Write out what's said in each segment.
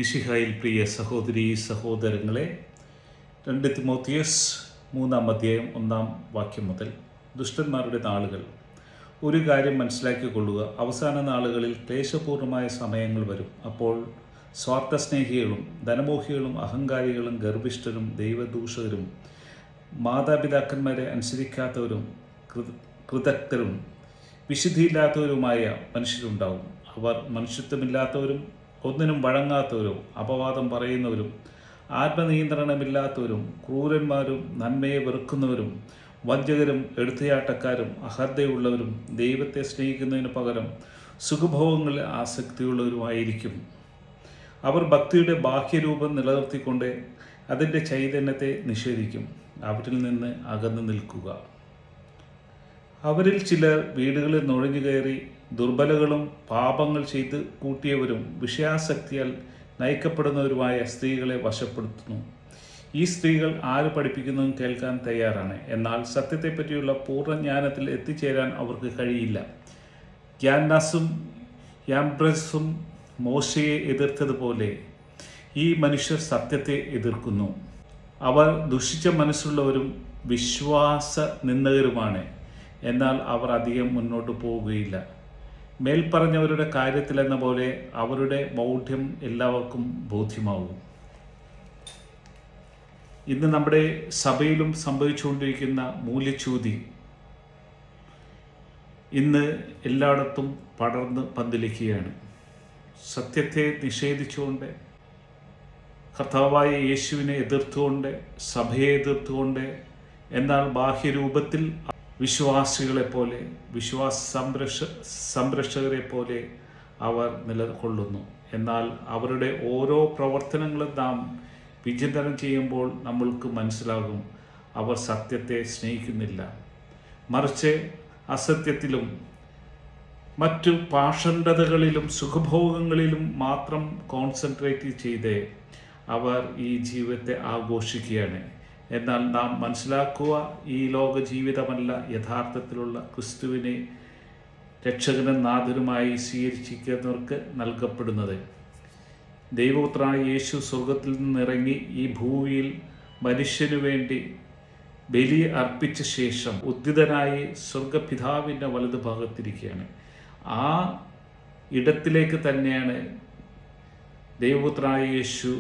മിശിഹായിൽ പ്രിയ സഹോദരീ സഹോദരങ്ങളെ, 2 തിമോത്തിയോസ് 3-ാം അധ്യായം 1-ാം വാക്യം മുതൽ ദുഷ്ടന്മാരുടെ നാളുകൾ. ഒരു കാര്യം മനസ്സിലാക്കിക്കൊള്ളുക, അവസാന നാളുകളിൽ ക്ലേശപൂർണമായ സമയങ്ങൾ വരും. അപ്പോൾ സ്വാർത്ഥസ്നേഹികളും ധനമോഹികളും അഹങ്കാരികളും ഗർഭിഷ്ഠരും ദൈവദൂഷകരും മാതാപിതാക്കന്മാരെ അനുസരിക്കാത്തവരും കൃതജ്ഞരും വിശുദ്ധിയില്ലാത്തവരുമായ മനുഷ്യരുണ്ടാവും. അവർ മനുഷ്യത്വമില്ലാത്തവരും ഒന്നിനും വഴങ്ങാത്തവരും അപവാദം പറയുന്നവരും ആത്മനിയന്ത്രണമില്ലാത്തവരും ക്രൂരന്മാരും നന്മയെ വെറുക്കുന്നവരും വഞ്ചകരും എടുത്തുചാട്ടക്കാരും അഹന്തയുള്ളവരും ദൈവത്തെ സ്നേഹിക്കുന്നതിന് പകരം സുഖഭോഗങ്ങളിൽ ആസക്തിയുള്ളവരുമായിരിക്കും. അവർ ഭക്തിയുടെ ബാഹ്യരൂപം നിലനിർത്തിക്കൊണ്ട് അതിൻ്റെ ചൈതന്യത്തെ നിഷേധിക്കും. അവരിൽ നിന്ന് അകന്നു നിൽക്കുക. അവരിൽ ചിലർ വീടുകളിൽ നുഴഞ്ഞു കയറി ദുർബലകളും പാപങ്ങൾ ചെയ്ത് കൂട്ടിയവരും വിഷയാസക്തിയാൽ നയിക്കപ്പെടുന്നവരുമായ സ്ത്രീകളെ വശപ്പെടുത്തുന്നു. ഈ സ്ത്രീകൾ ആര് പഠിപ്പിക്കുന്നതും കേൾക്കാൻ തയ്യാറാണ്, എന്നാൽ സത്യത്തെപ്പറ്റിയുള്ള പൂർണ്ണജ്ഞാനത്തിൽ എത്തിച്ചേരാൻ അവർക്ക് കഴിയില്ല. യാന്നാസും യാംബ്രസും മോശയെ എതിർത്തതുപോലെ ഈ മനുഷ്യർ സത്യത്തെ എതിർക്കുന്നു. അവർ ദുഷിച്ച മനസ്സുള്ളവരും വിശ്വാസ നിന്ദകരുമാണ്, എന്നാൽ അവർ അധികം മുന്നോട്ട് പോവുകയില്ല. മേൽപ്പറഞ്ഞവരുടെ കാര്യത്തിലെന്ന പോലെ അവരുടെ മൗഢ്യം എല്ലാവർക്കും ബോധ്യമാവും. ഇന്ന് നമ്മുടെ സഭയിലും സംഭവിച്ചുകൊണ്ടിരിക്കുന്ന മൂല്യച്യൂതി ഇന്ന് എല്ലായിടത്തും പടർന്ന് പന്തലിക്കുകയാണ്. സത്യത്തെ നിഷേധിച്ചുകൊണ്ട്, കർത്താവായ യേശുവിനെ എതിർത്തുകൊണ്ട്, സഭയെ എതിർത്തുകൊണ്ട്, എന്നാൽ ബാഹ്യരൂപത്തിൽ വിശ്വാസികളെ പോലെ, വിശ്വാസ സംരക്ഷകരെ പോലെ അവർ നിലകൊള്ളുന്നു. എന്നാൽ അവരുടെ ഓരോ പ്രവർത്തനങ്ങളും നാം വിചിന്തനം ചെയ്യുമ്പോൾ നമ്മൾക്ക് മനസ്സിലാകും, അവർ സത്യത്തെ സ്നേഹിക്കുന്നില്ല. മറിച്ച് അസത്യത്തിലും മറ്റു പാഷണ്ഡതകളിലും സുഖഭോഗങ്ങളിലും മാത്രം കോൺസെൻട്രേറ്റ് ചെയ്ത് അവർ ഈ ജീവിതത്തെ ആഘോഷിക്കുകയാണ്. എന്നാൽ നാം മനസ്സിലാക്കുക, ഈ ലോക ജീവിതമല്ല യഥാർത്ഥത്തിലുള്ള ക്രിസ്തുവിനെ രക്ഷകനും നാഥനുമായി സ്വീകരിച്ചിരിക്കുന്നവർക്ക് നൽകപ്പെടുന്നത്. ദൈവപുത്രനായ യേശു സ്വർഗത്തിൽ നിന്നിറങ്ങി ഈ ഭൂമിയിൽ മനുഷ്യനു വേണ്ടി ബലി അർപ്പിച്ച ശേഷം ഉദ്ധിതനായി സ്വർഗപിതാവിൻ്റെ വലതുഭാഗത്തിരിക്കുകയാണ്. ആ ഇടത്തിലേക്ക് തന്നെയാണ് ദൈവപുത്രനായ യേശു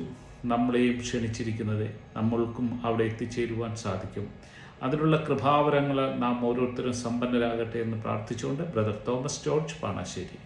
നമ്മളെയും ക്ഷണിച്ചിരിക്കുന്നത്. നമ്മൾക്കും അവിടെ എത്തിച്ചേരുവാൻ സാധിക്കും. അതിനുള്ള കൃപാവരങ്ങൾ നാം ഓരോരുത്തരും സമ്പന്നരാകട്ടെ എന്ന് പ്രാർത്ഥിച്ചുകൊണ്ട് ബ്രദർ തോമസ് ജോർജ് പാണശ്ശേരി.